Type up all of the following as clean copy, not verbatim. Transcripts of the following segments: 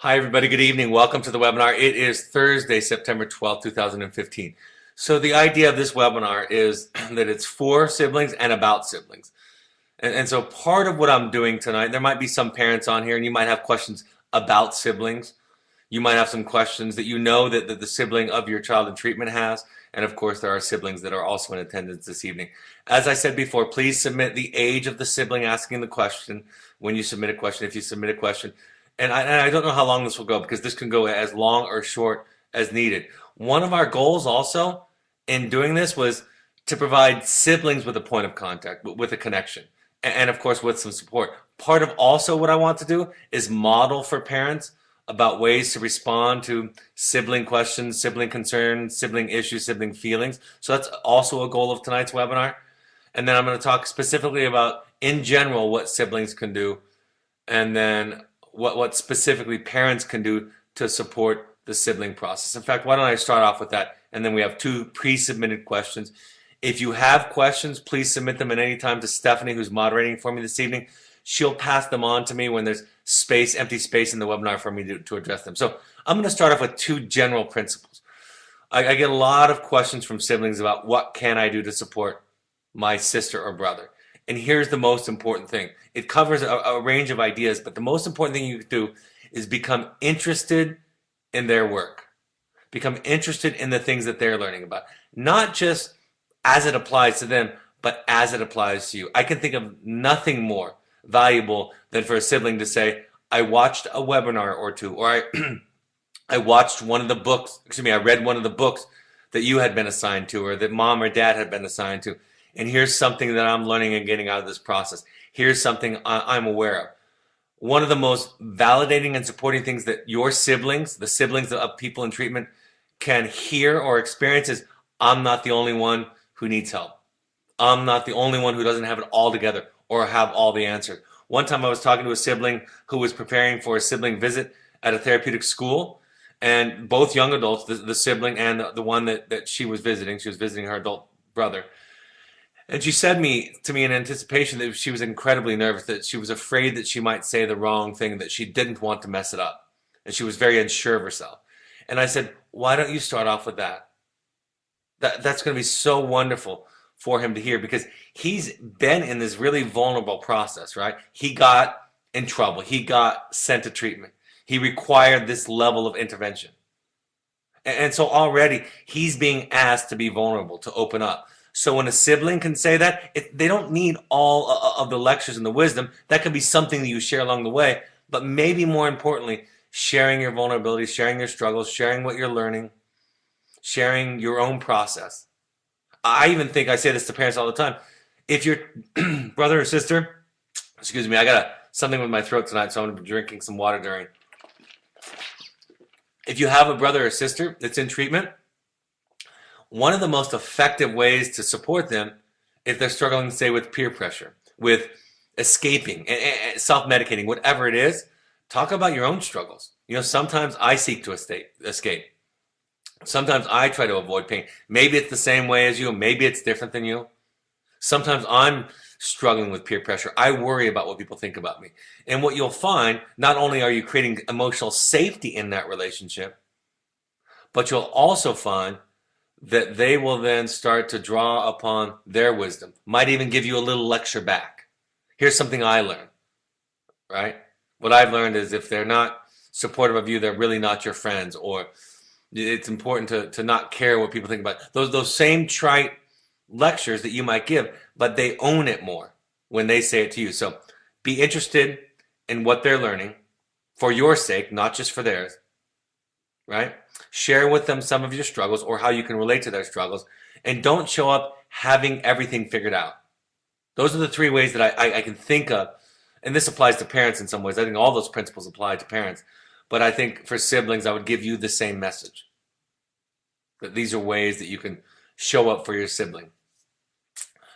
Hi, everybody. Good evening. Welcome to the webinar. It is Thursday, September 12th, 2015. So the idea of this webinar is that it's for siblings and about siblings. And so part of what I'm doing tonight, there might be some parents on here and you might have questions about siblings. You might have some questions that you know that the sibling of your child in treatment has. And of course, there are siblings that are also in attendance this evening. As I said before, please submit the age of the sibling asking the question when you submit a question, if you submit a question. And I don't know how long this will go because this can go as long or short as needed. One of our goals also in doing this was to provide siblings with a point of contact, with a connection, and of course with some support. Part of also what I want to do is model for parents about ways to respond to sibling questions, sibling concerns, sibling issues, sibling feelings. So that's also a goal of tonight's webinar. And then I'm going to talk specifically about, in general, what siblings can do, and then what specifically parents can do to support the sibling process. In fact, why don't I start off with that? And then we have two pre-submitted questions. If you have questions, please submit them at any time to Stephanie, who's moderating for me this evening. She'll pass them on to me when there's space, empty space in the webinar for me to address them. So I'm going to start off with two general principles. I get a lot of questions from siblings about what can I do to support my sister or brother. And here's the most important thing. It covers a range of ideas, but the most important thing you can do is become interested in their work. Become interested in the things that they're learning about. Not just as it applies to them, but as it applies to you. I can think of nothing more valuable than for a sibling to say, I watched a webinar or two, or I watched one of the books, I read one of the books that you had been assigned to, or that mom or dad had been assigned to. And here's something that I'm learning and getting out of this process. Here's something I'm aware of. One of the most validating and supporting things that your siblings, the siblings of people in treatment, can hear or experience is, I'm not the only one who needs help. I'm not the only one who doesn't have it all together or have all the answers. One time I was talking to a sibling who was preparing for a sibling visit at a therapeutic school, and both young adults, the sibling and the one that she was visiting her adult brother. And she said to me in anticipation that she was incredibly nervous, that she was afraid that she might say the wrong thing, that she didn't want to mess it up. And she was very unsure of herself. And I said, why don't you start off with that? That's going to be so wonderful for him to hear, because he's been in this really vulnerable process, right? He got in trouble. He got sent to treatment. He required this level of intervention. And so already he's being asked to be vulnerable, to open up. So when a sibling can say that, they don't need all of the lectures and the wisdom. That could be something that you share along the way. But maybe more importantly, sharing your vulnerabilities, sharing your struggles, sharing what you're learning, sharing your own process. I even think, I say this to parents all the time, if your brother or sister, I got something with my throat tonight, so I'm going to be drinking some water during. If you have a brother or sister that's in treatment, one of the most effective ways to support them, if they're struggling, say, with peer pressure, with escaping, self-medicating, whatever it is, talk about your own struggles. Sometimes I seek to escape. Sometimes I try to avoid pain. Maybe it's the same way as you, maybe it's different than you. Sometimes I'm struggling with peer pressure. I worry about what people think about me. And what you'll find, not only are you creating emotional safety in that relationship, but you'll also find that they will then start to draw upon their wisdom. Might even give you a little lecture back. Here's something I learned, right? What I've learned is if they're not supportive of you, they're really not your friends, or it's important to not care what people think about. Those same trite lectures that you might give, but they own it more when they say it to you. So be interested in what they're learning for your sake, not just for theirs, right? Share with them some of your struggles or how you can relate to their struggles, and don't show up having everything figured out. Those are the three ways that I can think of, and this applies to parents in some ways. I think all those principles apply to parents, but I think for siblings, I would give you the same message, that these are ways that you can show up for your sibling.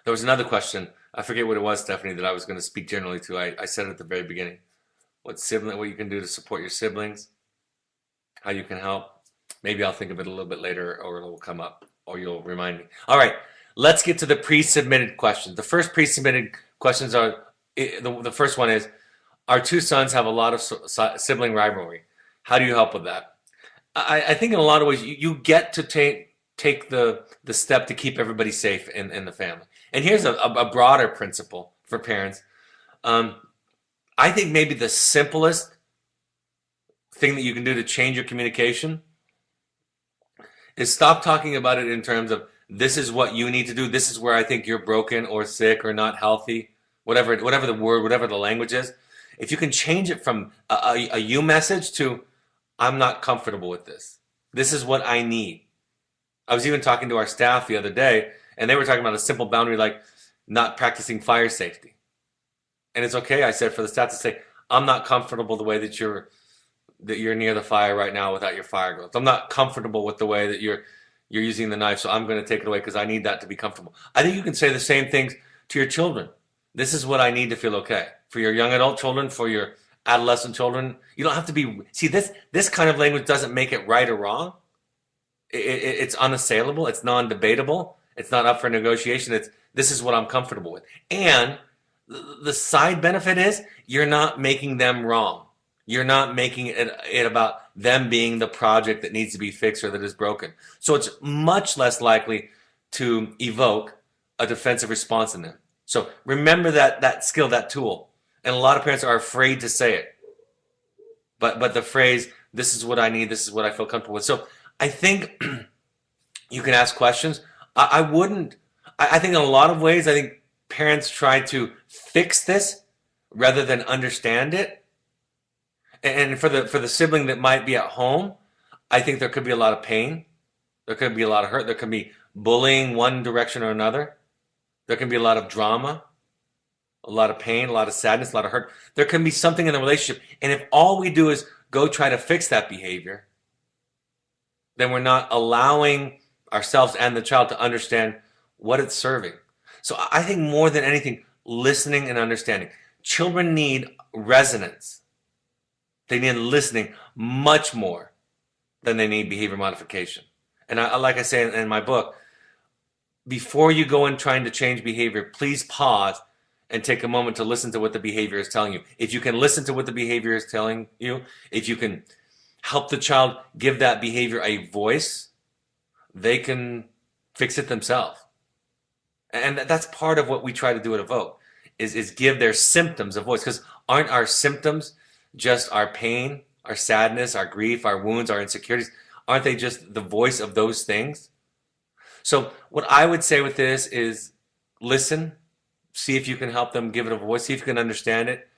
There was another question, I forget what it was, Stephanie, that I was going to speak generally to. I said it at the very beginning. What you can do to support your siblings, how you can help. Maybe I'll think of it a little bit later, or it will come up, or you'll remind me. All right, let's get to the pre-submitted questions. The first pre-submitted questions are, the first one is, our two sons have a lot of sibling rivalry. How do you help with that? I think in a lot of ways you get to take the step to keep everybody safe in the family. And here's a broader principle for parents. Um, I think maybe the simplest thing that you can do to change your communication is stop talking about it in terms of this is what you need to do. This is where I think you're broken or sick or not healthy, whatever the word, whatever the language is. If you can change it from a you message to I'm not comfortable with this. This is what I need. I was even talking to our staff the other day, and they were talking about a simple boundary like not practicing fire safety. And it's okay, I said, for the staff to say, I'm not comfortable the way that you're near the fire right now without your fire gloves. I'm not comfortable with the way that you're using the knife, so I'm going to take it away because I need that to be comfortable. I think you can say the same things to your children. This is what I need to feel okay. For your young adult children, for your adolescent children, you don't have to be. See, this kind of language doesn't make it right or wrong. It's unassailable. It's non-debatable. It's not up for negotiation. It's this is what I'm comfortable with. And the side benefit is you're not making them wrong. You're not making it about them being the project that needs to be fixed or that is broken. So it's much less likely to evoke a defensive response in them. So remember that skill, that tool. And a lot of parents are afraid to say it. But the phrase, this is what I need, this is what I feel comfortable with. So I think you can ask questions. I wouldn't, I think in a lot of ways, I think parents try to fix this rather than understand it. And for the sibling that might be at home, I think there could be a lot of pain. There could be a lot of hurt. There could be bullying one direction or another. There can be a lot of drama, a lot of pain, a lot of sadness, a lot of hurt. There can be something in the relationship. And if all we do is go try to fix that behavior, then we're not allowing ourselves and the child to understand what it's serving. So I think more than anything, listening and understanding. Children need resonance. They need listening much more than they need behavior modification. And like I say in my book, before you go in trying to change behavior, please pause and take a moment to listen to what the behavior is telling you. If you can listen to what the behavior is telling you, if you can help the child give that behavior a voice, they can fix it themselves. And that's part of what we try to do at Evoke, is give their symptoms a voice. Because aren't our symptoms just our pain, our sadness, our grief, our wounds, our insecurities? Aren't they just the voice of those things? So what I would say with this is listen, see if you can help them give it a voice, see if you can understand it,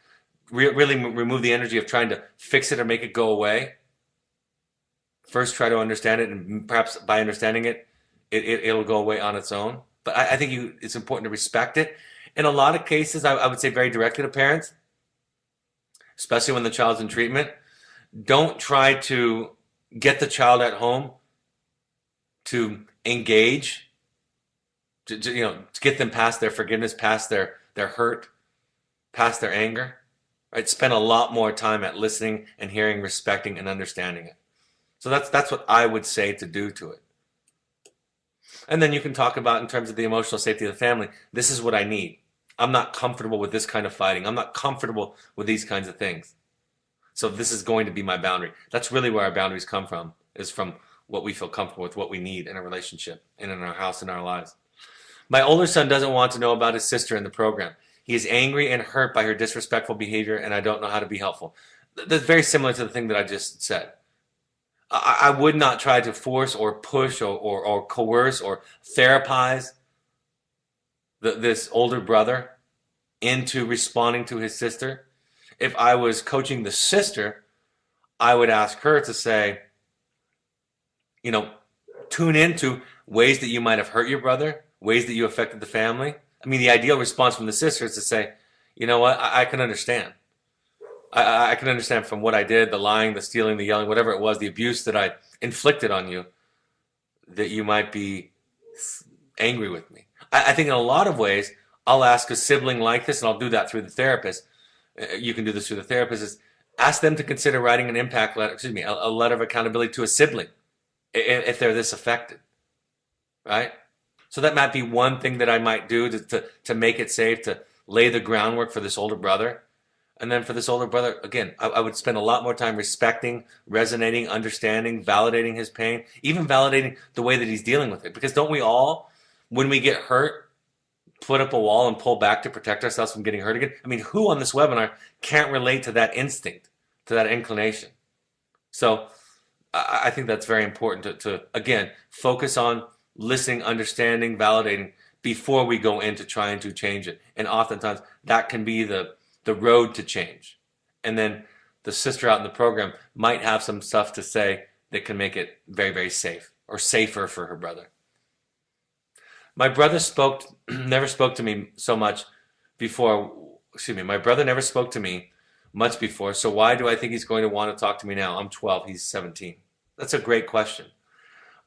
really remove the energy of trying to fix it or make it go away. First try to understand it, and perhaps by understanding it, it'll go away on its own. But I think it's important to respect it. In a lot of cases, I would say very directly to parents, especially when the child's in treatment, don't try to get the child at home to engage, to get them past their forgiveness, past their hurt, past their anger. Right? Spend a lot more time at listening and hearing, respecting, and understanding it. So that's what I would say to do to it. And then you can talk about, in terms of the emotional safety of the family, this is what I need. I'm not comfortable with this kind of fighting. I'm not comfortable with these kinds of things. So this is going to be my boundary. That's really where our boundaries come from, is from what we feel comfortable with, what we need in a relationship and in our house, in our lives. My older son doesn't want to know about his sister in the program. He is angry and hurt by her disrespectful behavior, and I don't know how to be helpful. That's very similar to the thing that I just said. I would not try to force or push or coerce or therapize this older brother into responding to his sister. If I was coaching the sister, I would ask her to say, tune into ways that you might have hurt your brother, ways that you affected the family. I mean, the ideal response from the sister is to say, you know what, I can understand. I can understand from what I did, the lying, the stealing, the yelling, whatever it was, the abuse that I inflicted on you, that you might be angry with me. I think in a lot of ways, I'll ask a sibling like this, and I'll do that through the therapist. You can do this through the therapist, is ask them to consider writing an impact letter, a letter of accountability to a sibling if they're this affected, right? So that might be one thing that I might do to make it safe, to lay the groundwork for this older brother. And then for this older brother, again, I would spend a lot more time respecting, resonating, understanding, validating his pain, even validating the way that he's dealing with it. Because don't we all, when we get hurt, put up a wall and pull back to protect ourselves from getting hurt again? I mean, who on this webinar can't relate to that instinct, to that inclination? So I think that's very important to again, focus on listening, understanding, validating before we go into trying to change it. And oftentimes that can be the road to change. And then the sister out in the program might have some stuff to say that can make it very, very safe or safer for her brother. My brother never spoke to me so much before. Excuse me, my brother never spoke to me much before, so why do I think he's going to want to talk to me now? I'm 12, he's 17. That's a great question.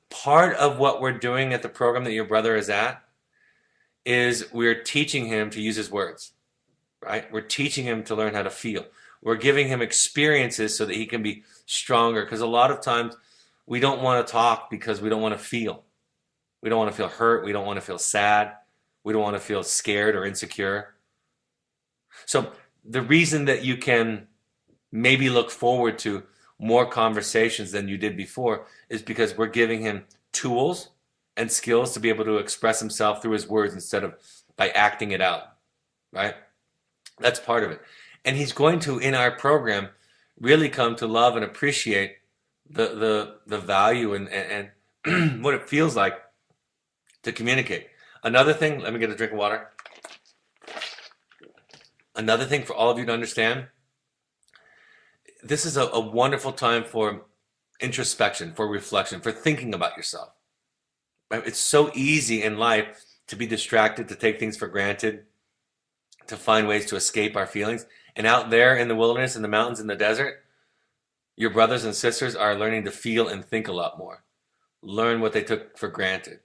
Part of what we're doing at the program that your brother is at is we're teaching him to use his words, right? We're teaching him to learn how to feel. We're giving him experiences so that he can be stronger, because a lot of times we don't want to talk because we don't want to feel. We don't want to feel hurt. We don't want to feel sad. We don't want to feel scared or insecure. So the reason that you can maybe look forward to more conversations than you did before is because we're giving him tools and skills to be able to express himself through his words instead of by acting it out, right? That's part of it. And he's going to, in our program, really come to love and appreciate the value and what it feels like to communicate. Another thing, let me get a drink of water. Another thing for all of you to understand, this is a wonderful time for introspection, for reflection, for thinking about yourself. Right? It's so easy in life to be distracted, to take things for granted, to find ways to escape our feelings. And out there in the wilderness, in the mountains, in the desert, your brothers and sisters are learning to feel and think a lot more. Learn what they took for granted.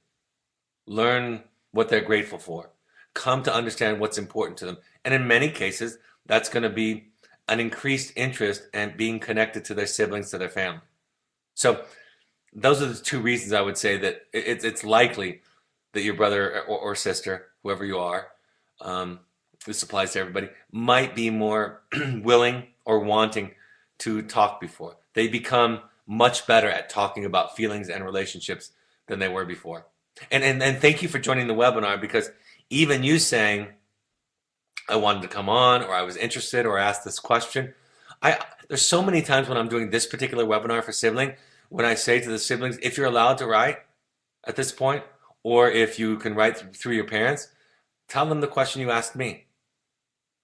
Learn what they're grateful for. Come to understand what's important to them. And in many cases, that's going to be an increased interest in being connected to their siblings, to their family. So those are the two reasons I would say that it's likely that your brother or sister, whoever you are, this applies to everybody, might be more willing or wanting to talk before. They become much better at talking about feelings and relationships than they were before. And thank you for joining the webinar, because even you saying, I wanted to come on, or I was interested, or asked this question, there's so many times when I'm doing this particular webinar for sibling, when I say to the siblings, if you're allowed to write at this point, or if you can write through your parents, tell them the question you asked me.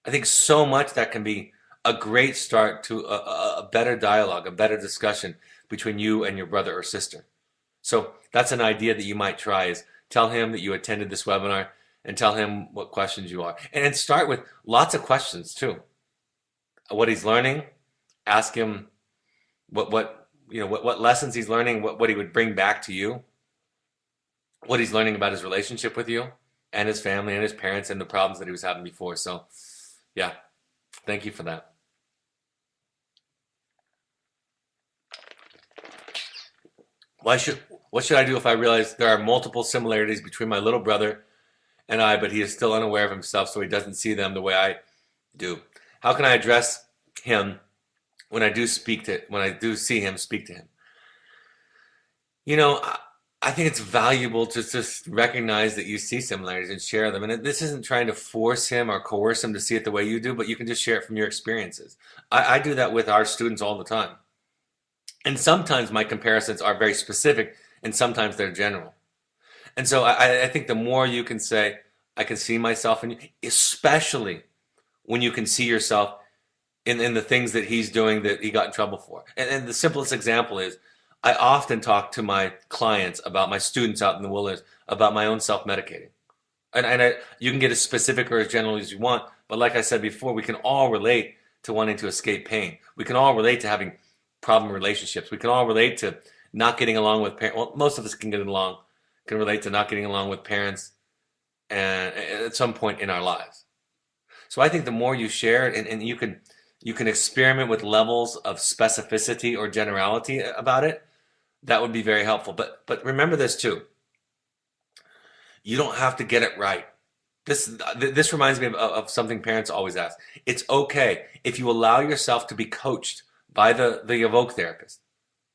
I think so much that can be a great start to a better dialogue, a better discussion between you and your brother or sister. So that's an idea that you might try, is tell him that you attended this webinar and tell him what questions you are. And start with lots of questions too. What he's learning, ask him what lessons he's learning, what he would bring back to you, what he's learning about his relationship with you and his family and his parents and the problems that he was having before. So yeah, thank you for that. What should I do if I realize there are multiple similarities between my little brother and I, but he is still unaware of himself, so he doesn't see them the way I do? How can I address him when I do see him, speak to him? You know, I think it's valuable to just recognize that you see similarities and share them. And this isn't trying to force him or coerce him to see it the way you do, but you can just share it from your experiences. I do that with our students all the time. And sometimes my comparisons are very specific, and sometimes they're general. And so I think the more you can say, I can see myself in you, especially when you can see yourself in the things that he's doing that he got in trouble for. And the simplest example is, I often talk to my clients about my students out in the wilderness about my own self-medicating. And you can get as specific or as general as you want, but like I said before, we can all relate to wanting to escape pain. We can all relate to having problem relationships. We can all relate to not getting along with parents. Well, most of us can relate to not getting along with parents and at some point in our lives. So I think the more you share it, and you can experiment with levels of specificity or generality about it, that would be very helpful. But remember this too. You don't have to get it right. This reminds me of something parents always ask. It's okay if you allow yourself to be coached by the Evoke therapist,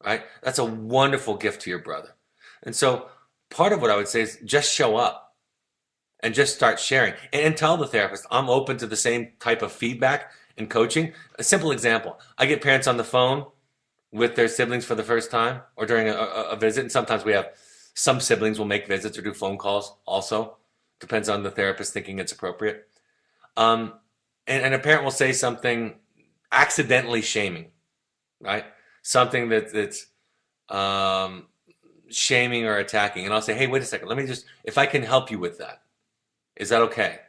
right? That's a wonderful gift to your brother. And so part of what I would say is just show up and just start sharing and tell the therapist, I'm open to the same type of feedback and coaching. A simple example, I get parents on the phone with their siblings for the first time or during a visit. And sometimes we have some siblings will make visits or do phone calls also. Depends on the therapist thinking it's appropriate. Um, and a parent will say something accidentally shaming, right? Something that's um, shaming or attacking. And I'll say, hey, wait a second. Let me just, if I can help you with that, is that okay?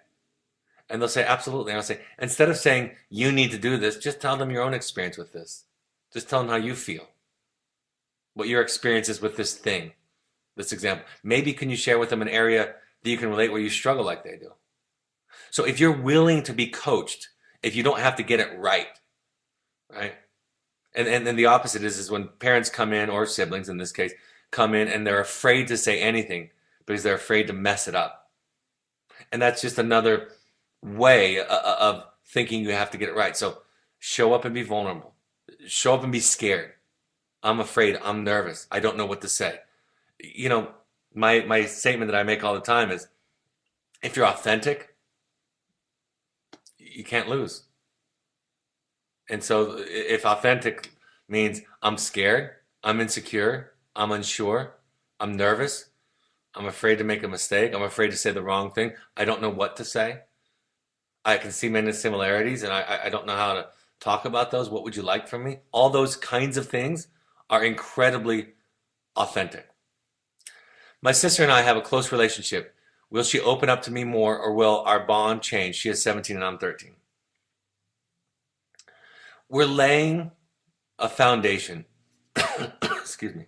And they'll say, absolutely. And I'll say, instead of saying, you need to do this, just tell them your own experience with this. Just tell them how you feel, what your experience is with this thing, this example. Maybe can you share with them an area that you can relate where you struggle like they do? So if you're willing to be coached, if you don't have to get it right, right? And then the opposite is when parents come in, or siblings in this case, come in and they're afraid to say anything because they're afraid to mess it up. And that's just another way of thinking you have to get it right. So show up and be vulnerable. Show up and be scared. I'm afraid. I'm nervous. I don't know what to say. You know, my statement that I make all the time is if you're authentic, you can't lose. And so if authentic means I'm scared, I'm insecure, I'm unsure, I'm nervous, I'm afraid to make a mistake, I'm afraid to say the wrong thing, I don't know what to say. I can see many similarities and I don't know how to talk about those. What would you like from me? All those kinds of things are incredibly authentic. My sister and I have a close relationship. Will she open up to me more or will our bond change? She is 17 and I'm 13. We're laying a foundation. Excuse me.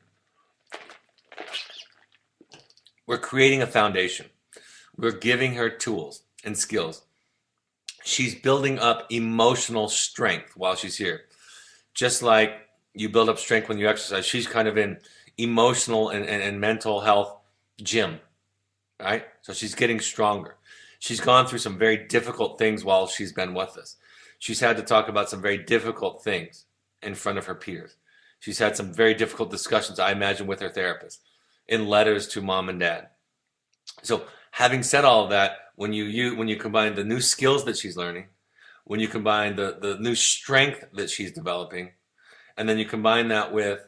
We're creating a foundation. We're giving her tools and skills. She's building up emotional strength while she's here. Just like you build up strength when you exercise, she's kind of in emotional and mental health gym, right? So she's getting stronger. She's gone through some very difficult things while she's been with us. She's had to talk about some very difficult things in front of her peers. She's had some very difficult discussions, I imagine, with her therapist in letters to mom and dad. So having said all of that, when you combine the new skills that she's learning, when you combine the new strength that she's developing, and then you combine that with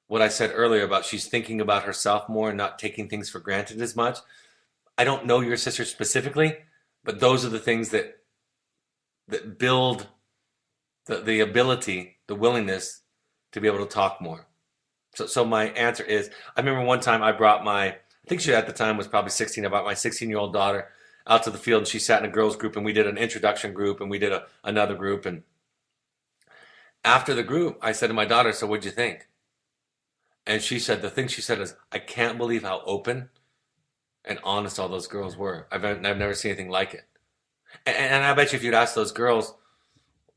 what I said earlier about she's thinking about herself more and not taking things for granted as much. I don't know your sister specifically, but those are the things that build the ability, the willingness to be able to talk more. So my answer is, I remember one time I think she at the time was probably 16, I brought my 16-year-old daughter out to the field and she sat in a girls group and we did an introduction group and we did another group. And after the group, I said to my daughter, so what'd you think? And she said, the thing she said is, I can't believe how open and honest all those girls were. I've never seen anything like it. And I bet you if you'd asked those girls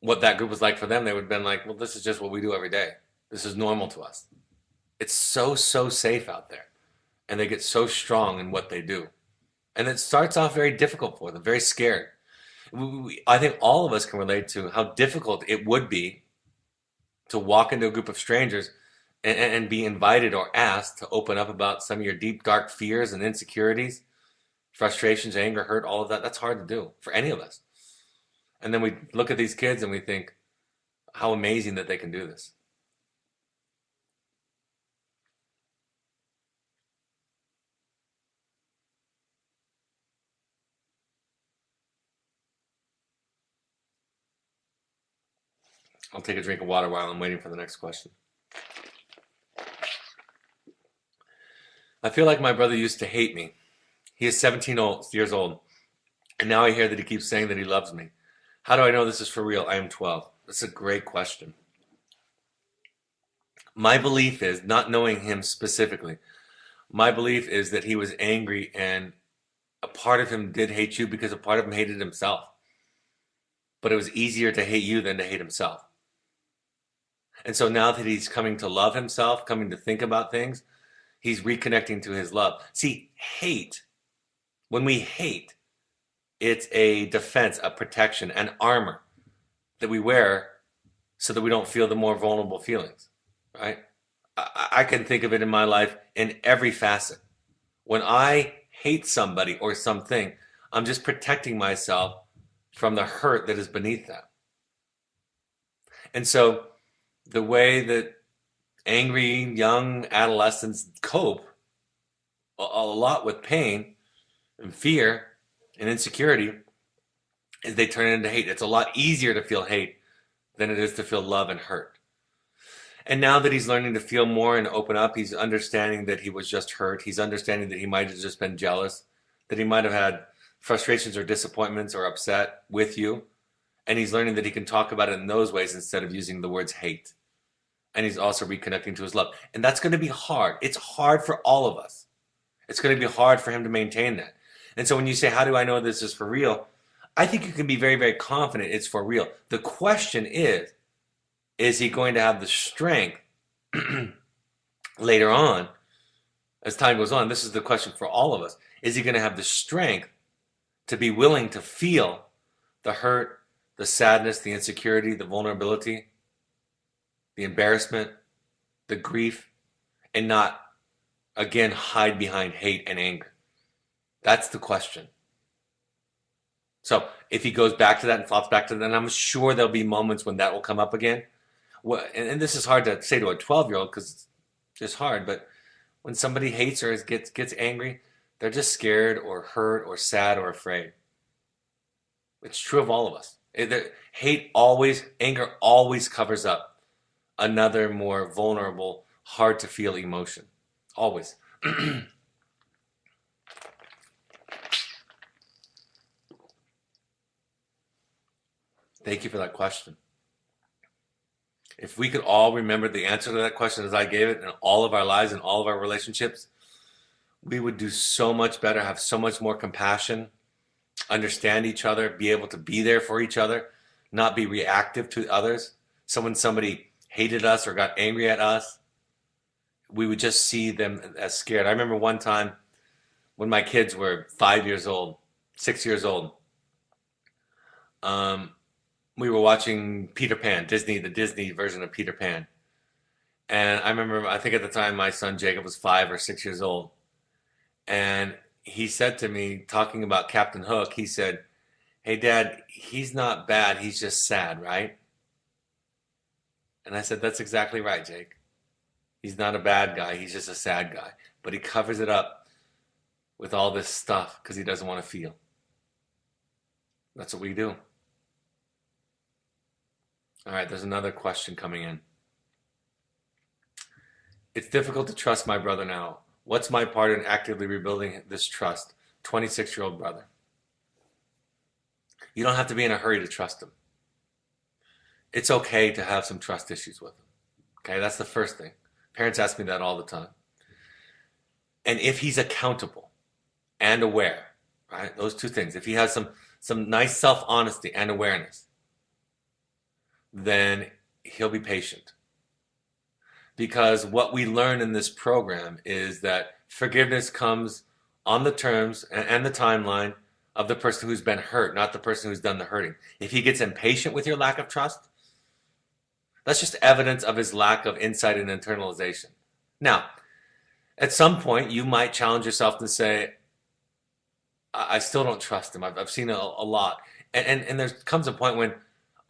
what that group was like for them, they would have been like, well, this is just what we do every day. This is normal to us. It's so safe out there. And they get so strong in what they do. And it starts off very difficult for them, very scared. I think all of us can relate to how difficult it would be to walk into a group of strangers and be invited or asked to open up about some of your deep, dark fears and insecurities, frustrations, anger, hurt, all of that. That's hard to do for any of us. And then we look at these kids and we think how amazing that they can do this. I'll take a drink of water while I'm waiting for the next question. I feel like my brother used to hate me. He is 17 years old, and now I hear that he keeps saying that he loves me. How do I know this is for real? I am 12. That's a great question. My belief is, not knowing him specifically, my belief is that he was angry and a part of him did hate you because a part of him hated himself. But it was easier to hate you than to hate himself. And so now that he's coming to love himself, coming to think about things, he's reconnecting to his love. See, hate, when we hate, It's a defense, a protection, an armor that we wear so that we don't feel the more vulnerable feelings, right? I can think of it in my life in every facet. When I hate somebody or something, I'm just protecting myself from the hurt that is beneath that. And so the way that angry young adolescents cope a lot with pain and fear and insecurity is they turn it into hate. It's a lot easier to feel hate than it is to feel love and hurt. And now that he's learning to feel more and open up, he's understanding that he was just hurt. He's understanding that he might have just been jealous, that he might have had frustrations or disappointments or upset with you. And he's learning that he can talk about it in those ways instead of using the words hate. And he's also reconnecting to his love. And that's going to be hard. It's hard for all of us. It's going to be hard for him to maintain that. And so when you say, how do I know this is for real? I think you can be very, very confident it's for real. The question is he going to have the strength later on, as time goes on? This is the question for all of us. Is he going to have the strength to be willing to feel the hurt, the sadness, the insecurity, the vulnerability, the embarrassment, the grief, and not, again, hide behind hate and anger? That's the question. So if he goes back to that and flops back to that, then I'm sure there'll be moments when that will come up again. Well, and this is hard to say to a 12-year-old because it's just hard, but when somebody hates or gets angry, they're just scared or hurt or sad or afraid. It's true of all of us. Anger always covers up another more vulnerable, hard to feel emotion. Always. Thank you for that question. If we could all remember the answer to that question as I gave it in all of our lives and all of our relationships, we would do so much better, have so much more compassion, understand each other, be able to be there for each other, not be reactive to others. So when somebody hated us or got angry at us, we would just see them as scared. I remember one time when my kids were 5 years old, 6 years old, we were watching Peter Pan, the Disney version of Peter Pan. And I remember, I think at the time my son Jacob was 5 or 6 years old. And he said to me, talking about Captain Hook, he said, "Hey Dad, he's not bad, he's just sad, right?" And I said, "That's exactly right, Jake. He's not a bad guy, he's just a sad guy. But he covers it up with all this stuff because he doesn't want to feel." That's what we do. All right, there's another question coming in. It's difficult to trust my brother now. What's my part in actively rebuilding this trust? 26-year-old brother. You don't have to be in a hurry to trust him. It's okay to have some trust issues with him. Okay, that's the first thing. Parents ask me that all the time. And if he's accountable and aware, right? Those two things. If he has some nice self-honesty and awareness, then he'll be patient. Because what we learn in this program is that forgiveness comes on the terms and the timeline of the person who's been hurt, not the person who's done the hurting. If he gets impatient with your lack of trust, that's just evidence of his lack of insight and internalization. Now, at some point, you might challenge yourself to say, I still don't trust him. I've seen a lot. And there comes a point when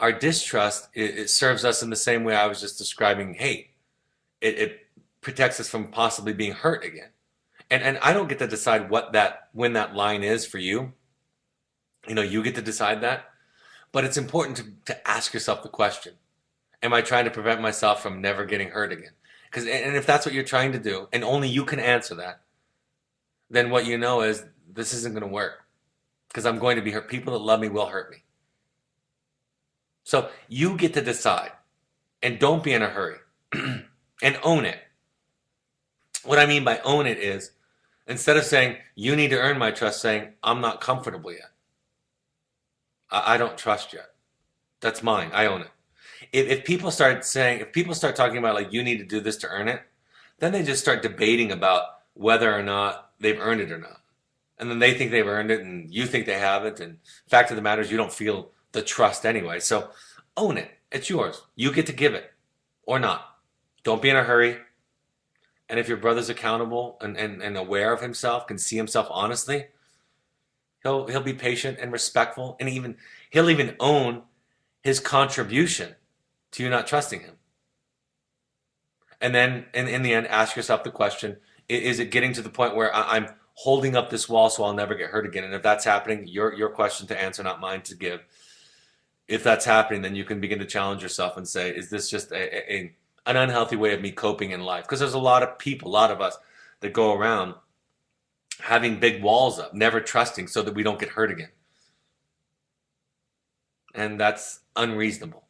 our distrust, it serves us in the same way I was just describing hate. It protects us from possibly being hurt again. And I don't get to decide when that line is for you. You get to decide that. But it's important to ask yourself the question, am I trying to prevent myself from never getting hurt again? And if that's what you're trying to do, and only you can answer that, then what you know is this isn't going to work. Because I'm going to be hurt. People that love me will hurt me. So you get to decide. And don't be in a hurry. And own it. What I mean by own it is, instead of saying, you need to earn my trust, saying, I'm not comfortable yet. I don't trust yet. That's mine. I own it. If people start talking about like, you need to do this to earn it, then they just start debating about whether or not they've earned it or not. And then they think they've earned it and you think they haven't. And fact of the matter is you don't feel the trust anyway. So own it. It's yours. You get to give it or not. Don't be in a hurry. And if your brother's accountable and aware of himself, can see himself honestly, he'll be patient and respectful, and he'll even own his contribution to you not trusting him. And then in the end, ask yourself the question, is it getting to the point where I'm holding up this wall so I'll never get hurt again? And if that's happening, your question to answer, not mine to give. If that's happening, then you can begin to challenge yourself and say, is this just an unhealthy way of me coping in life? Because there's a lot of people, a lot of us that go around having big walls up, never trusting so that we don't get hurt again. And that's unreasonable.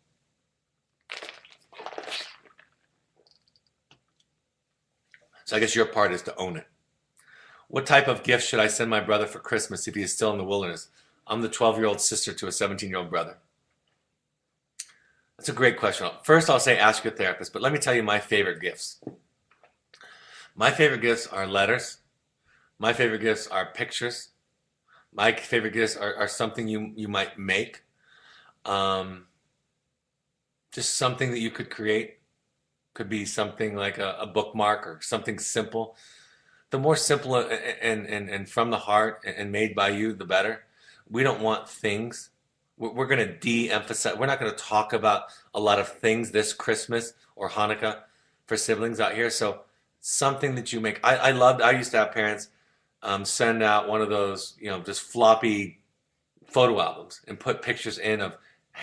So I guess your part is to own it. What type of gift should I send my brother for Christmas if he is still in the wilderness? I'm the 12-year-old sister to a 17-year-old brother. That's a great question. First, I'll say ask your therapist, but let me tell you my favorite gifts. My favorite gifts are letters. My favorite gifts are pictures. My favorite gifts are something you might make. Um, just something that you could create. Could be something like a bookmark or something simple. The more simple and from the heart and made by you, the better. We don't want things. We're going to de-emphasize. We're not going to talk about a lot of things this Christmas or Hanukkah for siblings out here. So something that you make. I used to have parents send out one of those, just floppy photo albums and put pictures in of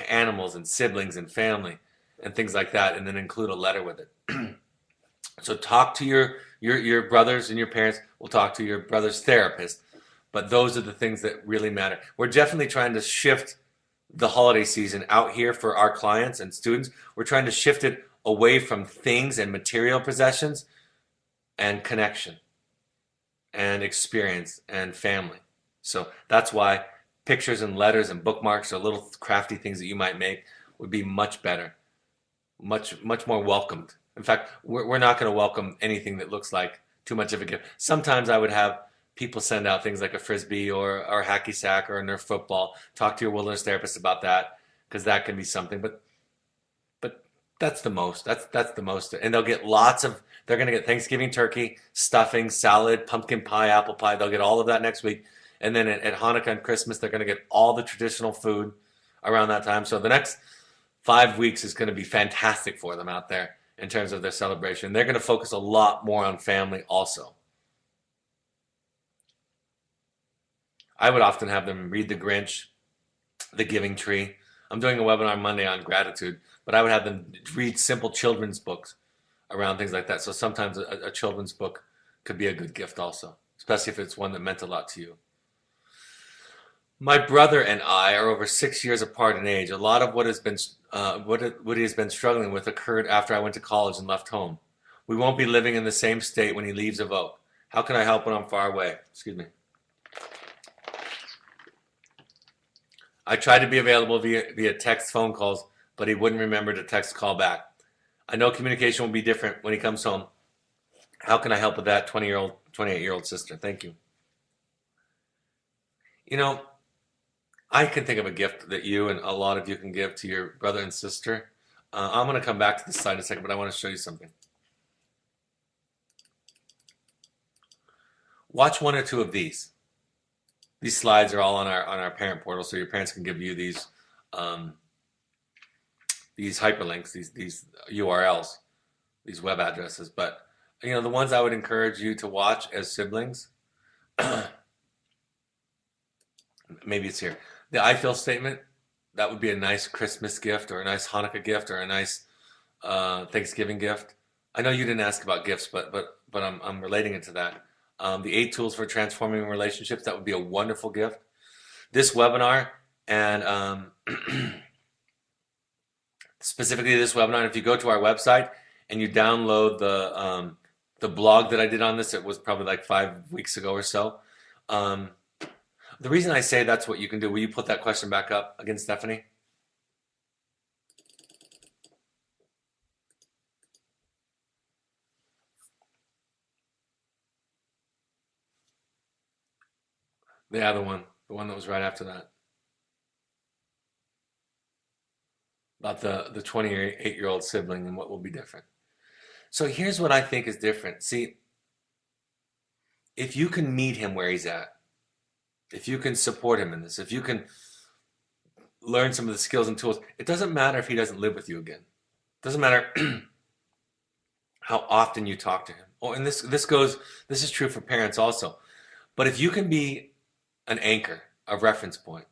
animals and siblings and family and things like that, and then include a letter with it. So talk to your brothers and your parents. We'll talk to your brother's therapist. But those are the things that really matter. We're definitely trying to shift the holiday season out here for our clients and students. We're trying to shift it away from things and material possessions and connection and experience and family. So that's why pictures and letters and bookmarks or little crafty things that you might make would be much better, much more welcomed. In fact, we're not going to welcome anything that looks like too much of a gift. Sometimes I would have people send out things like a frisbee or a hacky sack or a Nerf football. Talk to your wilderness therapist about that because that can be something. But that's the most. That's the most. And they'll get lots of. They're going to get Thanksgiving turkey, stuffing, salad, pumpkin pie, apple pie. They'll get all of that next week. And then at Hanukkah and Christmas, they're going to get all the traditional food around that time. So the next 5 weeks is going to be fantastic for them out there in terms of their celebration. They're going to focus a lot more on family also. I would often have them read The Grinch, The Giving Tree. I'm doing a webinar Monday on gratitude, but I would have them read simple children's books around things like that. So sometimes a children's book could be a good gift also, especially if it's one that meant a lot to you. My brother and I are over 6 years apart in age. A lot of what he has been struggling with occurred after I went to college and left home. We won't be living in the same state when he leaves Evoke. How can I help when I'm far away? Excuse me. I tried to be available via text phone calls, but he wouldn't remember to text call back. I know communication will be different when he comes home. How can I help with that 28-year-old sister? Thank you. You know, I can think of a gift that you and a lot of you can give to your brother and sister. I'm going to come back to this slide in a second, but I want to show you something. Watch one or two of these. These slides are all on our parent portal, so your parents can give you these hyperlinks, these URLs, these web addresses. But the ones I would encourage you to watch as siblings. Maybe it's here. The I feel statement. That would be a nice Christmas gift, or a nice Hanukkah gift, or a nice Thanksgiving gift. I know you didn't ask about gifts, but I'm relating it to that. The 8 tools for transforming relationships. That would be a wonderful gift. This webinar and specifically this webinar. If you go to our website and you download the blog that I did on this, it was probably like 5 weeks ago or so. The reason I say that's what you can do. Will you put that question back up again, Stephanie? The other one, the one that was right after that, about the 28-year-old sibling and what will be different. So here's what I think is different. See, if you can meet him where he's at, if you can support him in this, if you can learn some of the skills and tools, it doesn't matter if he doesn't live with you again. It doesn't matter how often you talk to him. Oh, and this is true for parents also. But if you can be an anchor, a reference point,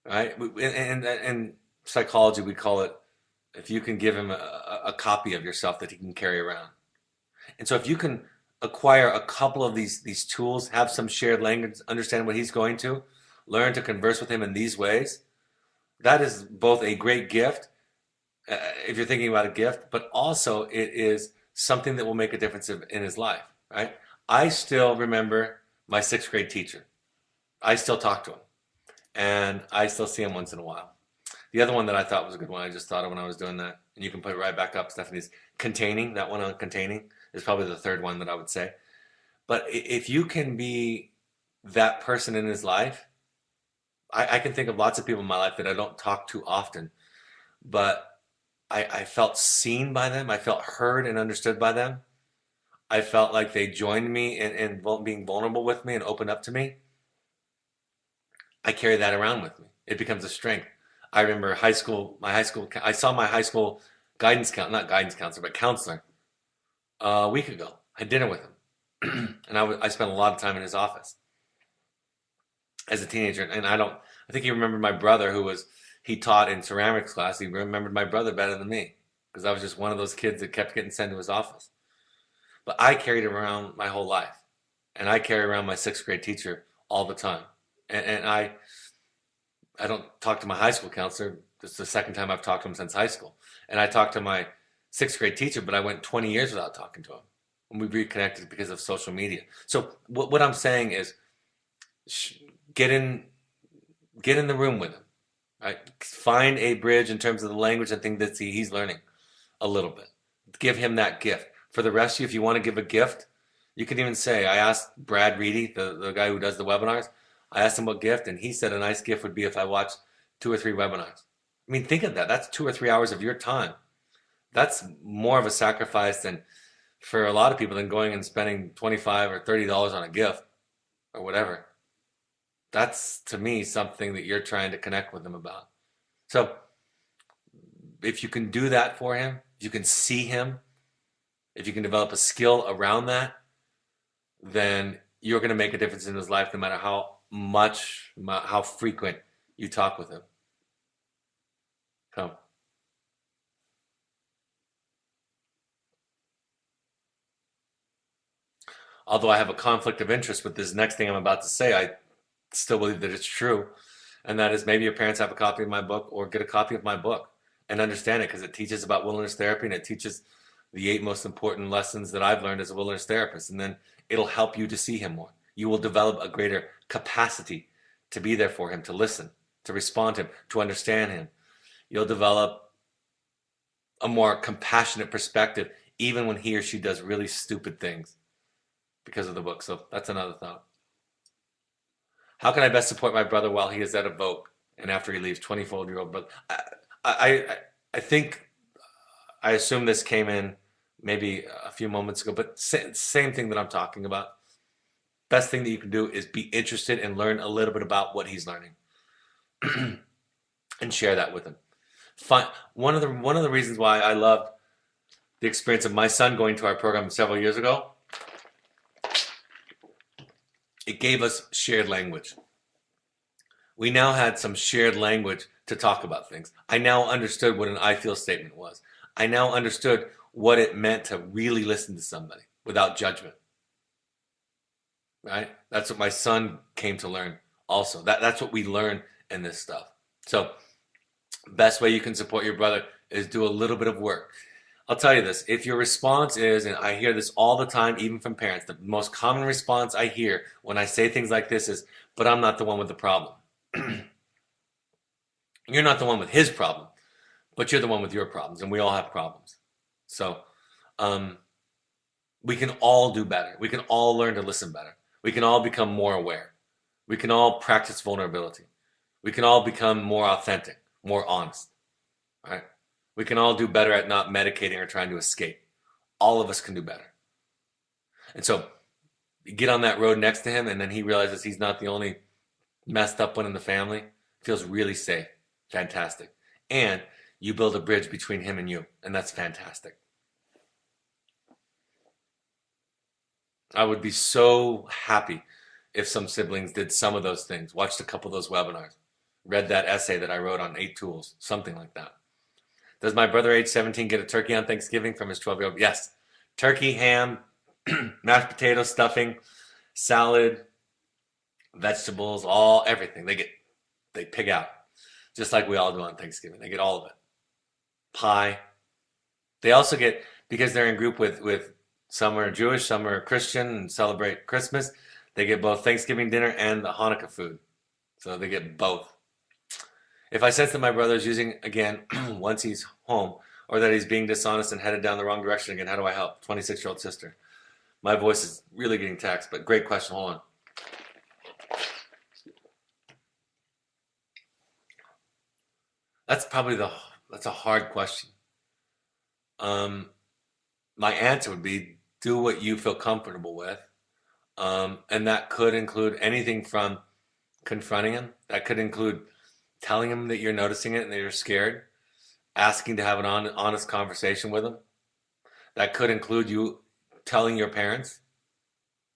right? In psychology, we call it if you can give him a copy of yourself that he can carry around. And so if you can acquire a couple of these tools, have some shared language, understand what he's going to, learn to converse with him in these ways, that is both a great gift, if you're thinking about a gift, but also it is something that will make a difference in his life, right? I still remember my sixth grade teacher. I still talk to him, and I still see him once in a while. The other one that I thought was a good one, I just thought of when I was doing that, and you can put it right back up, Stephanie's containing. That one on containing is probably the third one that I would say. But if you can be that person in his life, I can think of lots of people in my life that I don't talk to often, but I felt seen by them. I felt heard and understood by them. I felt like they joined me in being vulnerable with me and opened up to me. I carry that around with me. It becomes a strength. I remember I saw my high school not guidance counselor, but counselor a week ago. I had dinner with him, and I spent a lot of time in his office as a teenager. And I think he remembered my brother he taught in ceramics class. He remembered my brother better than me because I was just one of those kids that kept getting sent to his office. But I carried him around my whole life, and I carry around my sixth grade teacher all the time. And I don't talk to my high school counselor. This is the second time I've talked to him since high school. And I talked to my sixth grade teacher, but I went 20 years without talking to him. And we reconnected because of social media. So what I'm saying is get in get in the room with him. Right? Find a bridge in terms of the language and things that he's learning a little bit. Give him that gift. For the rest of you, if you want to give a gift, you can even say, I asked Brad Reedy, the guy who does the webinars, I asked him what gift, and he said a nice gift would be if I watched 2 or 3 webinars. I mean, think of that. That's 2 or 3 hours of your time. That's more of a sacrifice than for a lot of people than going and spending 25 or $30 on a gift or whatever. That's to me something that you're trying to connect with them about. So if you can do that for him, if you can see him, if you can develop a skill around that, then you're going to make a difference in his life no matter how frequent you talk with him. So, although I have a conflict of interest with this next thing I'm about to say, I still believe that it's true. And that is maybe your parents have a copy of my book or get a copy of my book and understand it because it teaches about wilderness therapy and it teaches the 8 most important lessons that I've learned as a wilderness therapist. And then it'll help you to see him more. You will develop a greater capacity to be there for him, to listen, to respond to him, to understand him. You'll develop a more compassionate perspective even when he or she does really stupid things because of the book. So that's another thought. How can I best support my brother while he is at a vote and after he leaves? 24-year-old brother. I, I think I assume this came in maybe a few moments ago, but same thing that I'm talking about. Best thing that you can do is be interested and learn a little bit about what he's learning and share that with him. One of the reasons why I loved the experience of my son going to our program several years ago, it gave us shared language. We now had some shared language to talk about things. I now understood what an I feel statement was. I now understood what it meant to really listen to somebody without judgment. Right? That's what my son came to learn also. That's what we learn in this stuff. So, best way you can support your brother is do a little bit of work. I'll tell you this, if your response is, and I hear this all the time, even from parents, the most common response I hear when I say things like this is, but I'm not the one with the problem. You're not the one with his problem, but you're the one with your problems, and we all have problems. So um, we can all do better. We can all learn to listen better. We can all become more aware. We can all practice vulnerability. We can all become more authentic, more honest, right? We can all do better at not medicating or trying to escape. All of us can do better. And so you get on that road next to him, and then he realizes he's not the only messed up one in the family. Feels really safe. Fantastic. And you build a bridge between him and you, and that's fantastic. I would be so happy if some siblings did some of those things, watched a couple of those webinars, read that essay that I wrote on 8 tools, something like that. Does my brother age 17 get a turkey on Thanksgiving from his 12-year-old? Yes. Turkey, ham, mashed potatoes, stuffing, salad, vegetables, everything. They pig out, just like we all do on Thanksgiving. They get all of it. Pie. They also get, because they're in group with some are Jewish, some are Christian and celebrate Christmas, they get both Thanksgiving dinner and the Hanukkah food. So they get both. If I sense that my brother is using again once he's home, or that he's being dishonest and headed down the wrong direction again, how do I help? 26-year-old sister. My voice is really getting taxed, but great question. Hold on. That's a hard question. Um, my answer would be do what you feel comfortable with. And that could include anything from confronting him. That could include telling him that you're noticing it and that you're scared, asking to have an honest conversation with him. That could include you telling your parents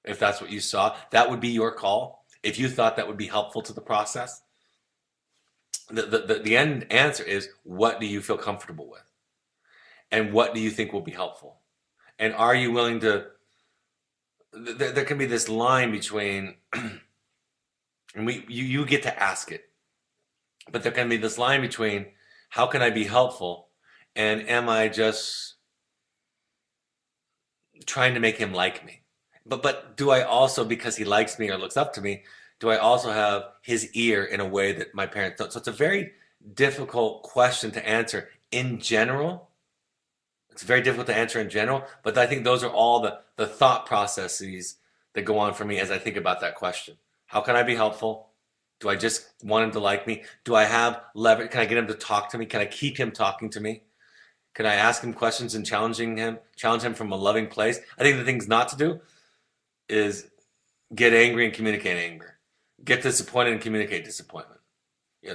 if that's what you saw. That would be your call. If you thought that would be helpful to the process, the end answer is what do you feel comfortable with? And what do you think will be helpful? And are you willing to? There can be this line between, and you get to ask it, but there can be this line between how can I be helpful and am I just trying to make him like me? But do I also, because he likes me or looks up to me, do I also have his ear in a way that my parents don't? So it's a very difficult question to answer in general. It's very difficult to answer in general, but I think those are all the thought processes that go on for me as I think about that question. How can I be helpful? Do I just want him to like me? Do I have leverage? Can I get him to talk to me? Can I keep him talking to me? Can I ask him questions and challenge him from a loving place? I think the things not to do is get angry and communicate anger. Get disappointed and communicate disappointment.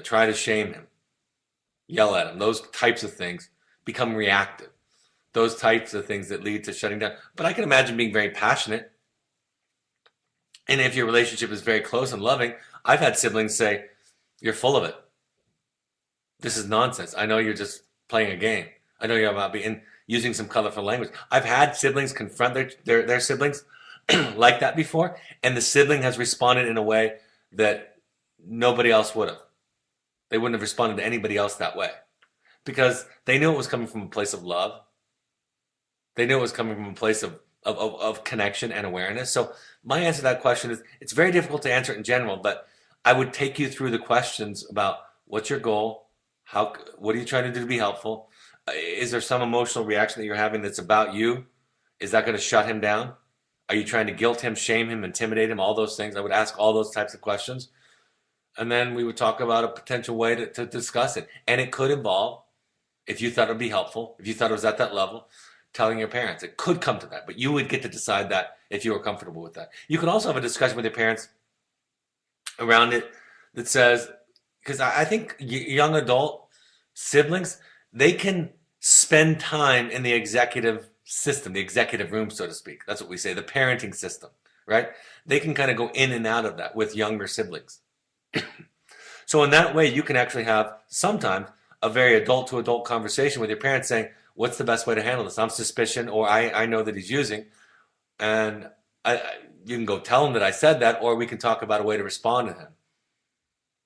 Try to shame him. Yell at him. Those types of things become reactive. Those types of things that lead to shutting down. But I can imagine being very passionate. And if your relationship is very close and loving, I've had siblings say, you're full of it. This is nonsense. I know you're just playing a game. I know you're about being using some colorful language. I've had siblings confront their siblings like that before, and the sibling has responded in a way that nobody else would have. They wouldn't have responded to anybody else that way because they knew it was coming from a place of love. They knew it was coming from a place of connection and awareness. So my answer to that question is it's very difficult to answer it in general, but I would take you through the questions about what's your goal? What are you trying to do to be helpful? Is there some emotional reaction that you're having that's about you? Is that going to shut him down? Are you trying to guilt him, shame him, intimidate him? All those things. I would ask all those types of questions. And then we would talk about a potential way to discuss it. And it could involve, if you thought it would be helpful, if you thought it was at that level, telling your parents. It could come to that, but you would get to decide that if you were comfortable with that. You could also have a discussion with your parents around it that says, because I think young adult siblings, they can spend time in the executive system, the executive room, so to speak. That's what we say, the parenting system, right? They can kind of go in and out of that with younger siblings. So in that way, you can actually have sometimes a very adult to adult conversation with your parents saying, what's the best way to handle this? I'm suspicion, or I know that he's using, and you can go tell him that I said that, or we can talk about a way to respond to him.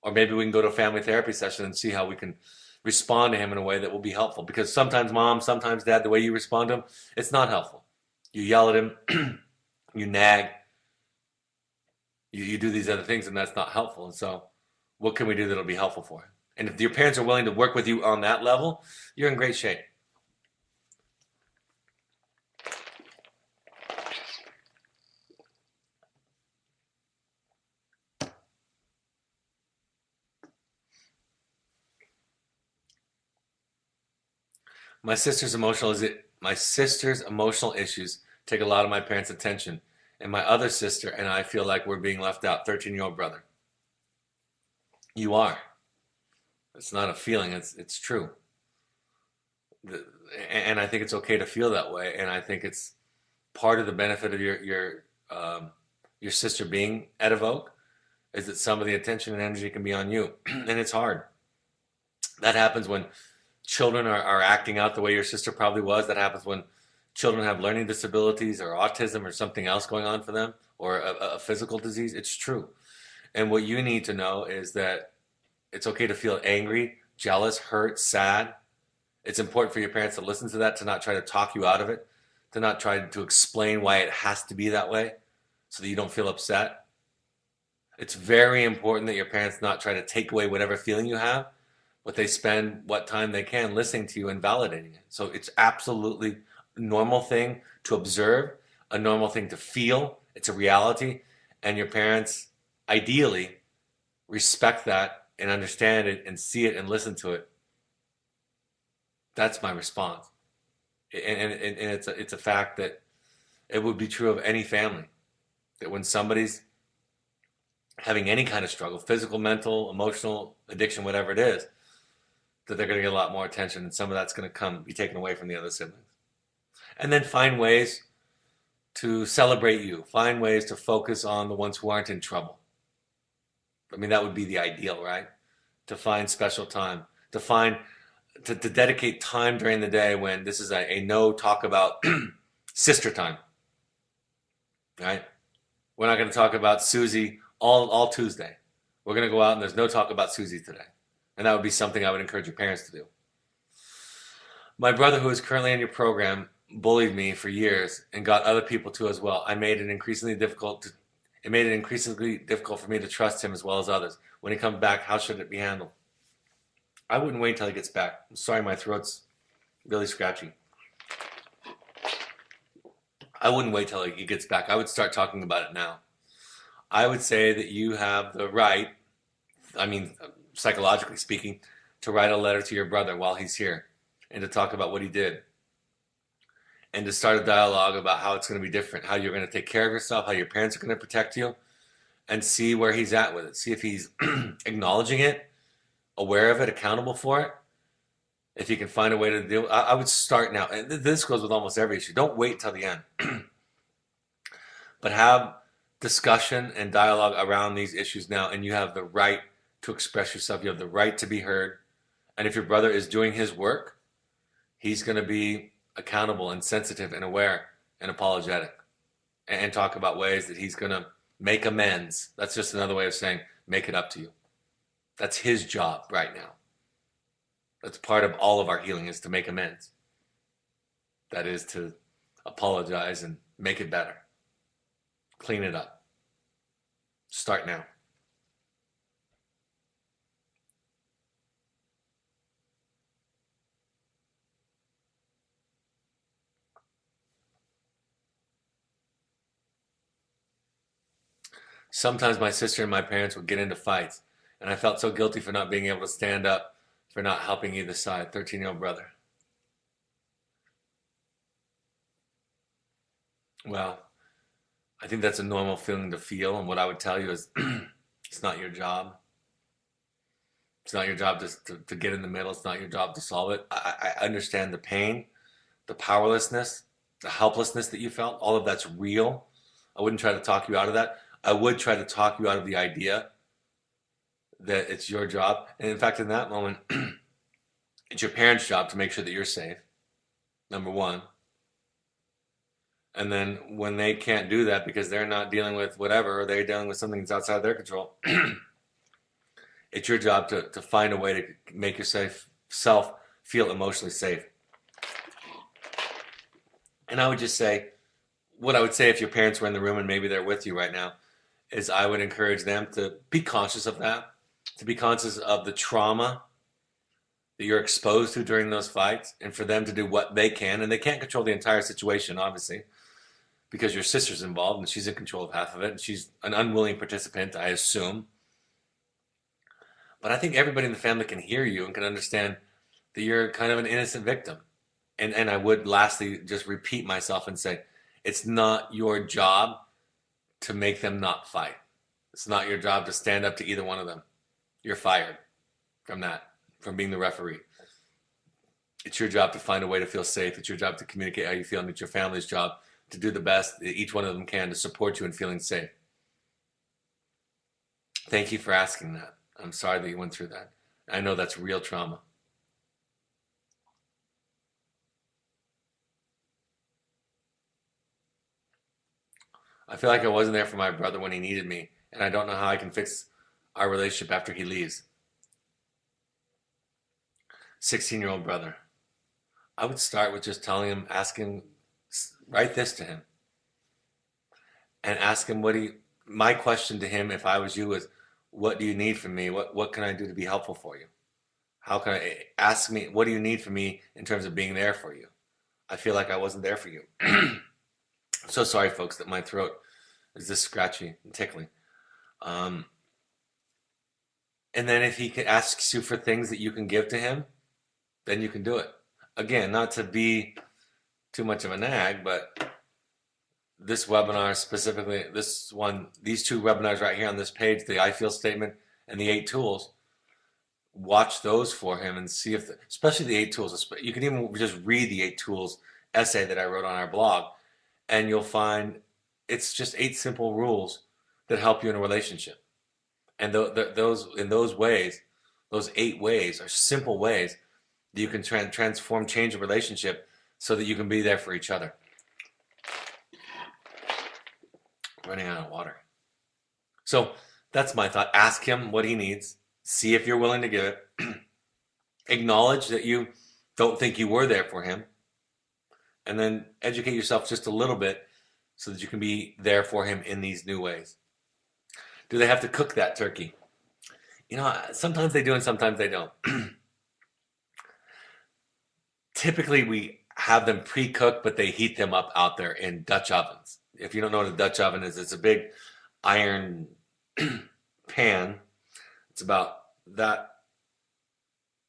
Or maybe we can go to a family therapy session and see how we can respond to him in a way that will be helpful. Because sometimes mom, sometimes dad, the way you respond to him, it's not helpful. You yell at him, you nag, you do these other things, and that's not helpful. And so what can we do that'll be helpful for him? And if your parents are willing to work with you on that level, you're in great shape. My sister's emotional issues take a lot of my parents' attention, and my other sister and I feel like we're being left out. 13-year-old brother. You are. It's not a feeling, it's true. The- and I think it's okay to feel that way, and I think it's part of the benefit of your sister being at Evoke is that some of the attention and energy can be on you, and it's hard. That happens when children are acting out the way your sister probably was. That happens when children have learning disabilities or autism or something else going on for them or a physical disease. It's true. And what you need to know is that it's okay to feel angry, jealous, hurt, sad. It's important for your parents to listen to that, to not try to talk you out of it, to not try to explain why it has to be that way so that you don't feel upset. It's very important that your parents not try to take away whatever feeling you have, but they spend what time they can listening to you and validating it. So it's absolutely a normal thing to observe, a normal thing to feel. It's a reality. And your parents ideally respect that and understand it and see it and listen to it. That's my response. And it's a fact that it would be true of any family that when somebody's having any kind of struggle, physical, mental, emotional, addiction, whatever it is, that they're going to get a lot more attention, and some of that's going to be taken away from the other siblings. And then find ways to celebrate you. Find ways to focus on the ones who aren't in trouble. I mean, that would be the ideal, right? To find special time, to dedicate time during the day when this is a no talk about sister time, right? We're not going to talk about Susie all Tuesday. We're going to go out and there's no talk about Susie today. And that would be something I would encourage your parents to do. My brother, who is currently in your program, bullied me for years and got other people to as well. It made it increasingly difficult for me to trust him as well as others. When he comes back, how should it be handled? I wouldn't wait until he gets back. I'm sorry, my throat's really scratchy. I wouldn't wait till he gets back. I would start talking about it now. I would say that you have the right, I mean, psychologically speaking, to write a letter to your brother while he's here and to talk about what he did and to start a dialogue about how it's going to be different, how you're going to take care of yourself, how your parents are going to protect you, and see where he's at with it. See if he's acknowledging it, aware of it, accountable for it. If you can find a way to deal, I would start now. And this goes with almost every issue. Don't wait till the end, but have discussion and dialogue around these issues now. And you have the right to express yourself. You have the right to be heard. And if your brother is doing his work, he's going to be accountable and sensitive and aware and apologetic and talk about ways that he's going to make amends. That's just another way of saying make it up to you. That's his job right now. That's part of all of our healing is to make amends. That is to apologize and make it better. Clean it up. Start now. Sometimes my sister and my parents would get into fights, and I felt so guilty for not being able to stand up, for not helping either side. 13-year-old brother. Well, I think that's a normal feeling to feel, and what I would tell you is it's not your job. It's not your job to get in the middle. It's not your job to solve it. I understand the pain, the powerlessness, the helplessness that you felt. All of that's real. I wouldn't try to talk you out of that. I would try to talk you out of the idea that it's your job. And in fact, in that moment, it's your parents' job to make sure that you're safe, number one. And then when they can't do that because they're not dealing with whatever, or they're dealing with something that's outside their control, it's your job to find a way to make yourself feel emotionally safe. And I would just say, what I would say if your parents were in the room and maybe they're with you right now, is I would encourage them to be conscious of that, to be conscious of the trauma that you're exposed to during those fights, and for them to do what they can. And they can't control the entire situation, obviously, because your sister's involved and she's in control of half of it, and she's an unwilling participant, I assume. But I think everybody in the family can hear you and can understand that you're kind of an innocent victim. And I would lastly just repeat myself and say, it's not your job to make them not fight. It's not your job to stand up to either one of them. You're fired from that, from being the referee. It's your job to find a way to feel safe. It's your job to communicate how you feel, and it's your family's job to do the best that each one of them can to support you in feeling safe. Thank you for asking that. I'm sorry that you went through that. I know that's real trauma. I feel like I wasn't there for my brother when he needed me, and I don't know how I can fix our relationship after he leaves. 16-year-old brother. I would start with just telling him, write this to him, and ask him my question to him if I was you is, what do you need from me? What can I do to be helpful for you? How can I ask me, what do you need from me in terms of being there for you? I feel like I wasn't there for you. I'm so sorry, folks, that my throat is this scratchy and tickling. Um, and then if he asks you for things that you can give to him, then you can do it. Again, not to be too much of a nag, but this webinar specifically, these two webinars right here on this page, the I feel statement and the 8 tools, watch those for him and see if, especially the 8 tools, you can even just read the 8 tools essay that I wrote on our blog, and you'll find it's just 8 simple rules that help you in a relationship. And those ways, those 8 ways are simple ways that you can change a relationship so that you can be there for each other. Running out of water. So that's my thought. Ask him what he needs. See if you're willing to give it. Acknowledge that you don't think you were there for him. And then educate yourself just a little bit so that you can be there for him in these new ways. Do they have to cook that turkey? Sometimes they do and sometimes they don't. Typically, we have them pre-cooked, but they heat them up out there in Dutch ovens. If you don't know what a Dutch oven is, it's a big iron pan. It's about that.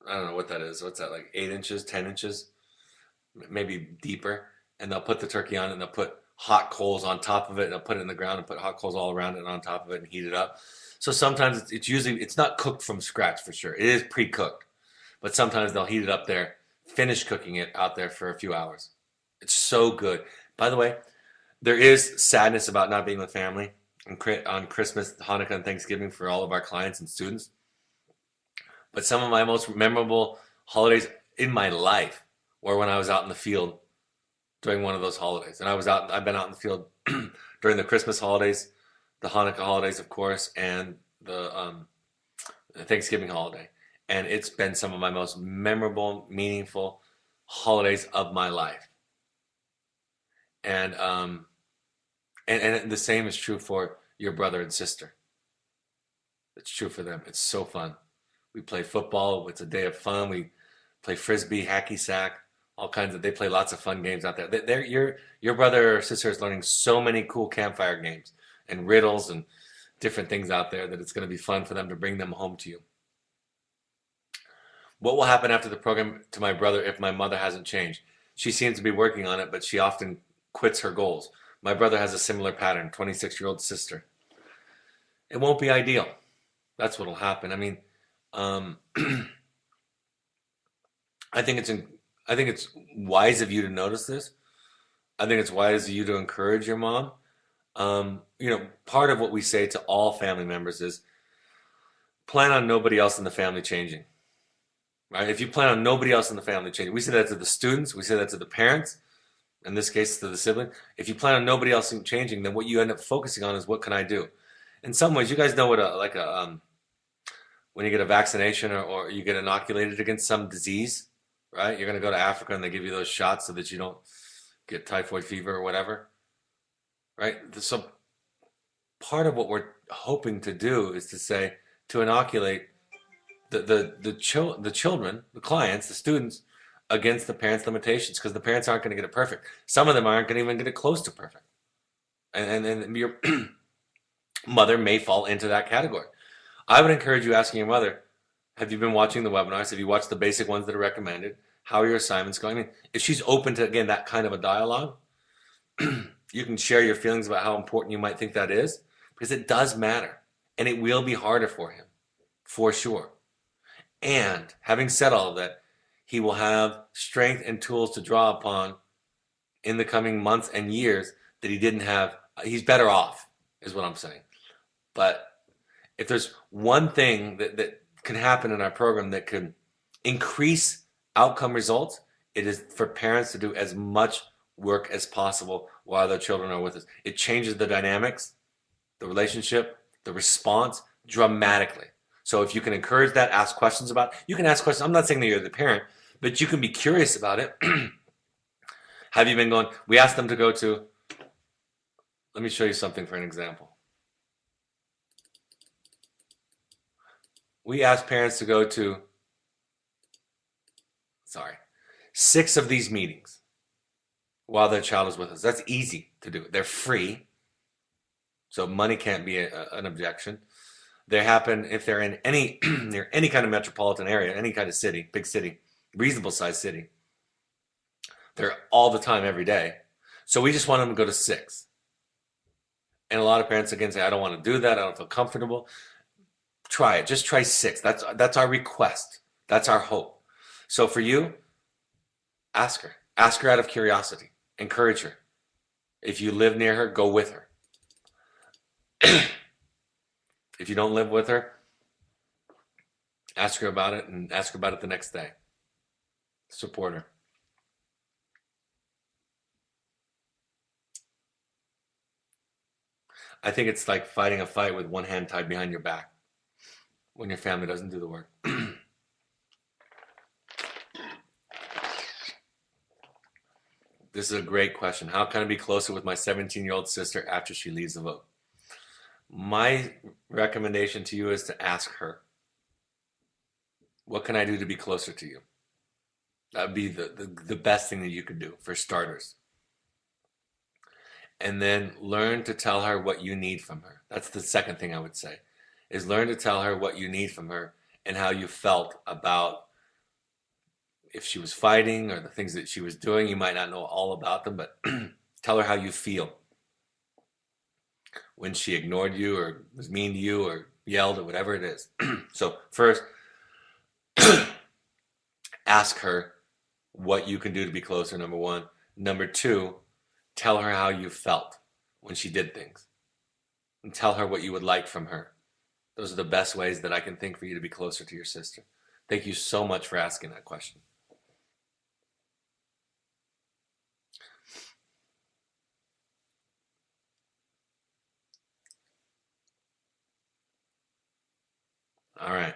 I don't know what that is. What's that, like 8 inches, 10 inches, maybe deeper. And they'll put the turkey on it and they'll put hot coals on top of it, and they'll put it in the ground and put hot coals all around it and on top of it and heat it up. So sometimes it's not cooked from scratch for sure. It is pre-cooked, but sometimes they'll heat it up there, finish cooking it out there for a few hours. It's so good. By the way, there is sadness about not being with family on Christmas, Hanukkah, and Thanksgiving for all of our clients and students. But some of my most memorable holidays in my life were when I was out in the field during one of those holidays. And I've been out in the field during the Christmas holidays, the Hanukkah holidays, of course, and the Thanksgiving holiday. And it's been some of my most memorable, meaningful holidays of my life. And the same is true for your brother and sister. It's true for them. It's so fun. We play football. It's a day of fun. We play frisbee, hacky sack, all kinds of. They play lots of fun games out there. Your brother or sister is learning so many cool campfire games and riddles and different things out there that it's going to be fun for them to bring them home to you. What will happen after the program to my brother if my mother hasn't changed? She seems to be working on it, but she often quits her goals. My brother has a similar pattern, 26-year-old sister. It won't be ideal. That's what will happen. I mean, I think it's wise of you to notice this. I think it's wise of you to encourage your mom. Part of what we say to all family members is plan on nobody else in the family changing. Right? If you plan on nobody else in the family changing, we say that to the students, we say that to the parents, in this case to the sibling. If you plan on nobody else changing, then what you end up focusing on is what can I do? In some ways, you guys know what when you get a vaccination or you get inoculated against some disease, right? You're going to go to Africa and they give you those shots so that you don't get typhoid fever or whatever, right? So part of what we're hoping to do is to inoculate the children, the clients, the students against the parents' limitations, because the parents aren't going to get it perfect. Some of them aren't going to even get it close to perfect. And your mother may fall into that category. I would encourage you asking your mother, have you been watching the webinars? Have you watched the basic ones that are recommended? How are your assignments going? I mean, if she's open to, again, that kind of a dialogue, you can share your feelings about how important you might think that is, because it does matter. And it will be harder for him, for sure. And having said all of that, he will have strength and tools to draw upon in the coming months and years that he didn't have. He's better off, is what I'm saying. But if there's one thing that can happen in our program that could increase outcome results, it is for parents to do as much work as possible while their children are with us. It changes the dynamics, the relationship, the response dramatically. So if you can encourage that, ask questions about it. You can ask questions. I'm not saying that you're the parent, but you can be curious about it. Have you been going? We asked them to go to, let me show you something for an example. We asked parents to go to, 6 of these meetings while their child is with us. That's easy to do. They're free, so money can't be an objection. They happen if they're in any near any kind of metropolitan area, any kind of city, big city, reasonable sized city. They're all the time, every day. So we just want them to go to 6. And a lot of parents again say, I don't want to do that. I don't feel comfortable. Try it. Just try 6. That's our request. That's our hope. So for you, ask her. Ask her out of curiosity. Encourage her. If you live near her, go with her. If you don't live with her, ask her about it and ask her about it the next day. Support her. I think it's like fighting a fight with one hand tied behind your back when your family doesn't do the work. This is a great question. How can I be closer with my 17-year-old sister after she leaves the vote? My recommendation to you is to ask her, what can I do to be closer to you? That would be the best thing that you could do, for starters. And then learn to tell her what you need from her. That's the second thing I would say, is learn to tell her what you need from her and how you felt about if she was fighting or the things that she was doing. You might not know all about them, but tell her how you feel when she ignored you or was mean to you or yelled or whatever it is. So first, ask her what you can do to be closer, number one. Number two, tell her how you felt when she did things. And tell her what you would like from her. Those are the best ways that I can think for you to be closer to your sister. Thank you so much for asking that question. All right.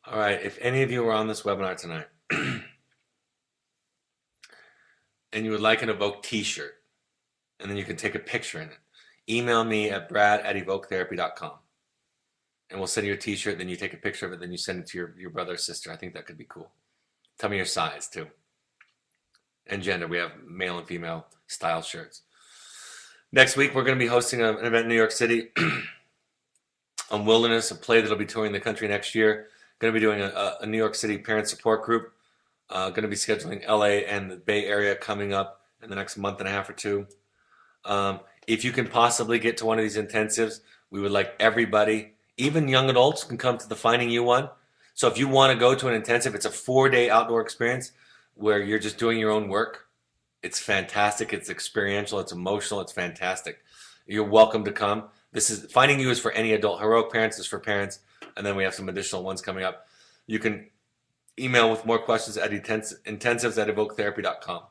All right. If any of you are on this webinar tonight and you would like an Evoke t-shirt, and then you can take a picture in it, email me at brad@evoketherapy.com. And we'll send you a t-shirt, then you take a picture of it, then you send it to your brother or sister. I think that could be cool. Tell me your size, too. And gender. We have male and female style shirts. Next week, we're going to be hosting an event in New York City on Wilderness, a play that'll be touring the country next year. Going to be doing a New York City parent support group. Going to be scheduling LA and the Bay Area coming up in the next month and a half or two. If you can possibly get to one of these intensives, we would like everybody, even young adults, can come to the Finding You one. So if you want to go to an intensive, it's a 4-day outdoor experience where you're just doing your own work. It's fantastic. It's experiential. It's emotional. It's fantastic. You're welcome to come. This is Finding You is for any adult. Heroic Parents is for parents. And then we have some additional ones coming up. You can email with more questions at intensives@evoketherapy.com.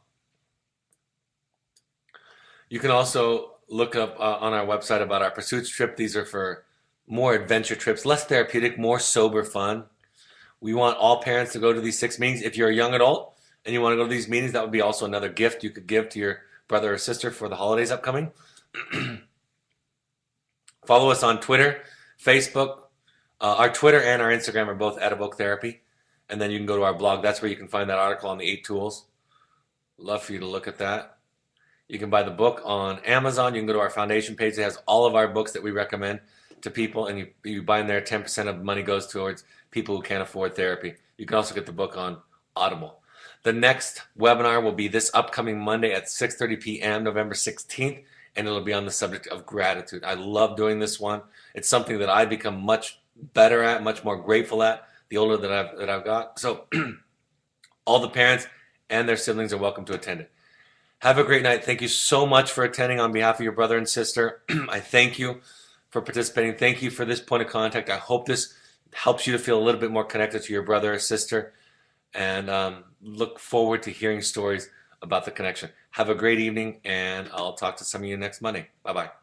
You can also look up on our website about our Pursuits trip. These are for more adventure trips, less therapeutic, more sober fun. We want all parents to go to these 6 meetings. If you're a young adult and you want to go to these meetings, that would be also another gift you could give to your brother or sister for the holidays upcoming. Follow us on Twitter, Facebook. Our Twitter and our Instagram are both at Evoke Therapy. And then you can go to our blog. That's where you can find that article on the 8 tools. Love for you to look at that. You can buy the book on Amazon. You can go to our foundation page. It has all of our books that we recommend to people. And you buy them there, 10% of the money goes towards people who can't afford therapy. You can also get the book on Audible. The next webinar will be this upcoming Monday at 6:30 p.m., November 16th, and it'll be on the subject of gratitude. I love doing this one. It's something that I've become much better at, much more grateful at, the older that I've got. So all the parents and their siblings are welcome to attend it. Have a great night. Thank you so much for attending on behalf of your brother and sister. I thank you for participating. Thank you for this point of contact. I hope this helps you to feel a little bit more connected to your brother or sister, and look forward to hearing stories about the connection. Have a great evening, and I'll talk to some of you next Monday. Bye-bye.